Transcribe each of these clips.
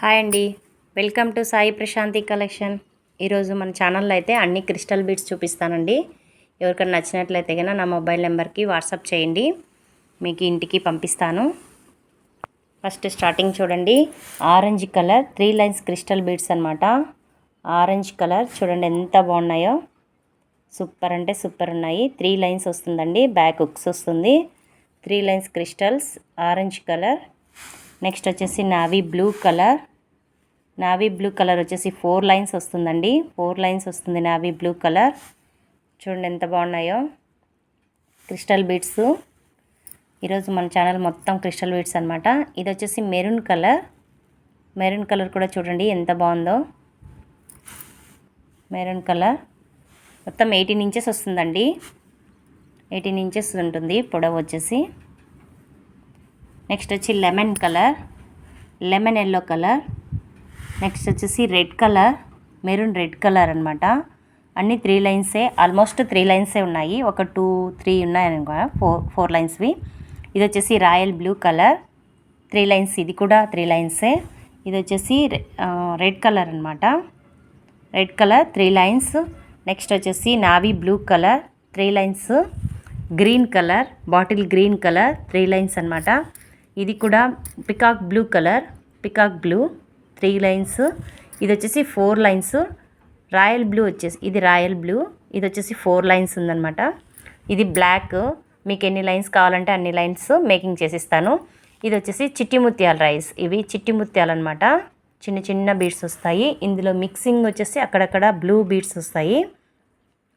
Hi అండి, welcome to Sai Prashanti collection. ఈరోజు మన ఛానల్లో అయితే అన్ని క్రిస్టల్ బీడ్స్ చూపిస్తానండి. ఎవరికైనా నచ్చినట్లయితే కనుక నా మొబైల్ నెంబర్కి వాట్సాప్ చేయండి, మీకు ఇంటికి పంపిస్తాను. ఫస్ట్ స్టార్టింగ్ చూడండి, orange colour 3 lines crystal beads అనమాట. ఆరెంజ్ కలర్ చూడండి ఎంత బాగున్నాయో, సూపర్ అంటే సూపర్ ఉన్నాయి. 3 లైన్స్ వస్తుందండి, బ్యాక్ హుక్స్ వస్తుంది. 3 lines crystals, orange colour. Next వచ్చేసి navy blue colour. Navy blue colour వచ్చేసి 4 లైన్స్ వస్తుందండి, 4 లైన్స్ వస్తుంది నావీ బ్లూ కలర్. చూడండి ఎంత బాగున్నాయో క్రిస్టల్ బీడ్స్. ఈరోజు మన ఛానల్ మొత్తం క్రిస్టల్ బీడ్స్ అనమాట. ఇది వచ్చేసి మెరూన్ కలర్. మెరూన్ కలర్ కూడా చూడండి ఎంత బాగుందో. మెరూన్ కలర్ మొత్తం 18 ఇంచెస్ వస్తుందండి, 18 ఇంచెస్ ఉంటుంది పొడవు వచ్చేసి. నెక్స్ట్ వచ్చి lemon colour, lemon yellow colour. Next వచ్చేసి red colour, maroon red colour అనమాట. అన్నీ 3 లైన్సే, ఆల్మోస్ట్ 3 లైన్సే ఉన్నాయి, ఒక 2-3 ఉన్నాయనుకో, 4 లైన్స్వి. ఇది వచ్చేసి రాయల్ బ్లూ కలర్, 3 లైన్స్, ఇది కూడా 3 లైన్సే. ఇది వచ్చేసి రెడ్ కలర్ అనమాట, రెడ్ కలర్ 3 లైన్స్. నెక్స్ట్ వచ్చేసి navy blue colour 3 lines. Green colour, bottle green colour 3 lines అనమాట. ఇది కూడా peacock blue colour, peacock blue 3 lines. ఇది వచ్చేసి 4 లైన్స్. రాయల్ బ్లూ వచ్చేసి, ఇది రాయల్ బ్లూ, ఇది వచ్చేసి 4 లైన్స్ ఉందన్నమాట. ఇది బ్లాక్, మీకు ఎన్ని లైన్స్ కావాలంటే అన్ని లైన్స్ మేకింగ్ చేసిస్తాను. ఇది వచ్చేసి చిట్టి ముత్యాల రైస్, ఇవి చిట్టి ముత్యాలు అనమాట, చిన్న చిన్న బీడ్స్ వస్తాయి. ఇందులో మిక్సింగ్ వచ్చేసి అక్కడక్కడ బ్లూ బీడ్స్ వస్తాయి.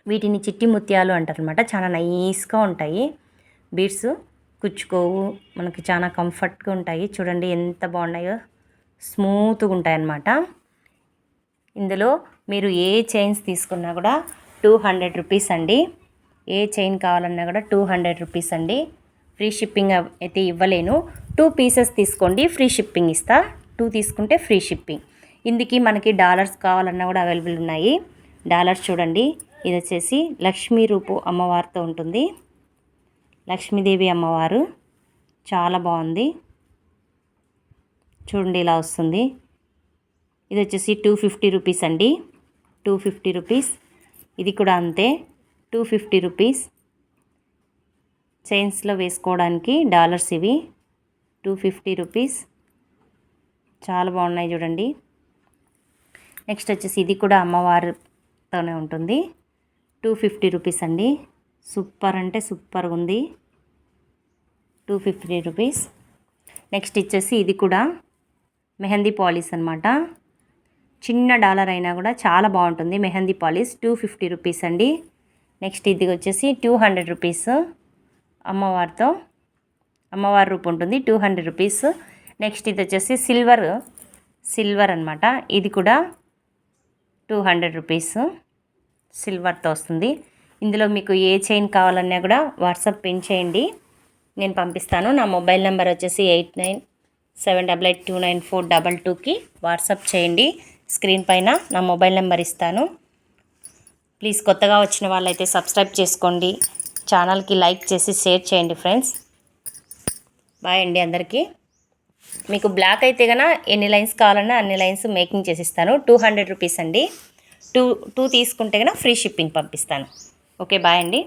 వీటిని చిట్టి ముత్యాలు అంటారు అనమాట. చాలా నైస్గా ఉంటాయి బీడ్స్, కుచ్చుకోవు, మనకి చాలా కంఫర్ట్గా ఉంటాయి. చూడండి ఎంత బాగున్నాయో, స్మూత్గా ఉంటాయి అన్నమాట. ఇందులో మీరు ఏ చైన్స్ తీసుకున్నా కూడా 200 రూపీస్ అండి. ఏ చైన్ కావాలన్నా కూడా 200 రూపీస్ అండి. ఫ్రీ షిప్పింగ్ అయితే ఇవ్వలేను. 2 పీసెస్ తీసుకోండి, ఫ్రీ షిప్పింగ్ ఇస్తా. 2 తీసుకుంటే ఫ్రీ షిప్పింగ్. ఇందుకు మనకి డాలర్స్ కావాలన్నా కూడా అవైలబుల్ ఉన్నాయి. డాలర్స్ చూడండి, ఇది వచ్చేసి లక్ష్మీ రూపు అమ్మవారితో ఉంటుంది, లక్ష్మీదేవి అమ్మవారు, చాలా బాగుంది. చూడండి ఇలా వస్తుంది. ఇది వచ్చేసి 250 రూపీస్ అండి, 250 రూపీస్. ఇది కూడా అంతే, 250 రూపీస్. చైన్స్లో వేసుకోవడానికి డాలర్స్ ఇవి, 250 రూపీస్. చాలా బాగున్నాయి చూడండి. నెక్స్ట్ వచ్చేసి ఇది కూడా అమ్మవారితోనే ఉంటుంది, 250 రూపీస్ అండి. సూపర్ అంటే సూపర్గా ఉంది, 250 రూపీస్. నెక్స్ట్ వచ్చేసి ఇది కూడా మెహందీ పాలిష్ అనమాట. చిన్న డాలర్ అయినా కూడా చాలా బాగుంటుంది మెహందీ పాలిష్, 250 రూపీస్ అండి. నెక్స్ట్ ఇది వచ్చేసి 200 రూపీస్, అమ్మవారితో, అమ్మవారి రూపు ఉంటుంది, 200 రూపీస్. నెక్స్ట్ ఇది వచ్చేసి సిల్వర్ అనమాట. ఇది కూడా 200 రూపీస్, సిల్వర్తో వస్తుంది. ఇందులో మీకు ఏ చైన్ కావాలన్నా కూడా వాట్సాప్ పిన్ చేయండి, నేను పంపిస్తాను. నా మొబైల్ నెంబర్ వచ్చేసి 8978829422కి వాట్సాప్ చేయండి. స్క్రీన్ పైన నా మొబైల్ నెంబర్ ఇస్తాను. ప్లీజ్ కొత్తగా వచ్చిన వాళ్ళైతే సబ్స్క్రైబ్ చేసుకోండి, ఛానల్కి లైక్ చేసి షేర్ చేయండి ఫ్రెండ్స్. బాయ్ అండి అందరికీ. మీకు బ్లాక్ అయితే కనుక ఎన్ని లైన్స్ కావాలన్నా అన్ని లైన్స్ మేకింగ్ చేసిస్తాను. 200 రూపీస్ అండి. 2 తీసుకుంటే కనుక ఫ్రీ షిప్పింగ్ పంపిస్తాను. ఓకే, బాయ్ అండి.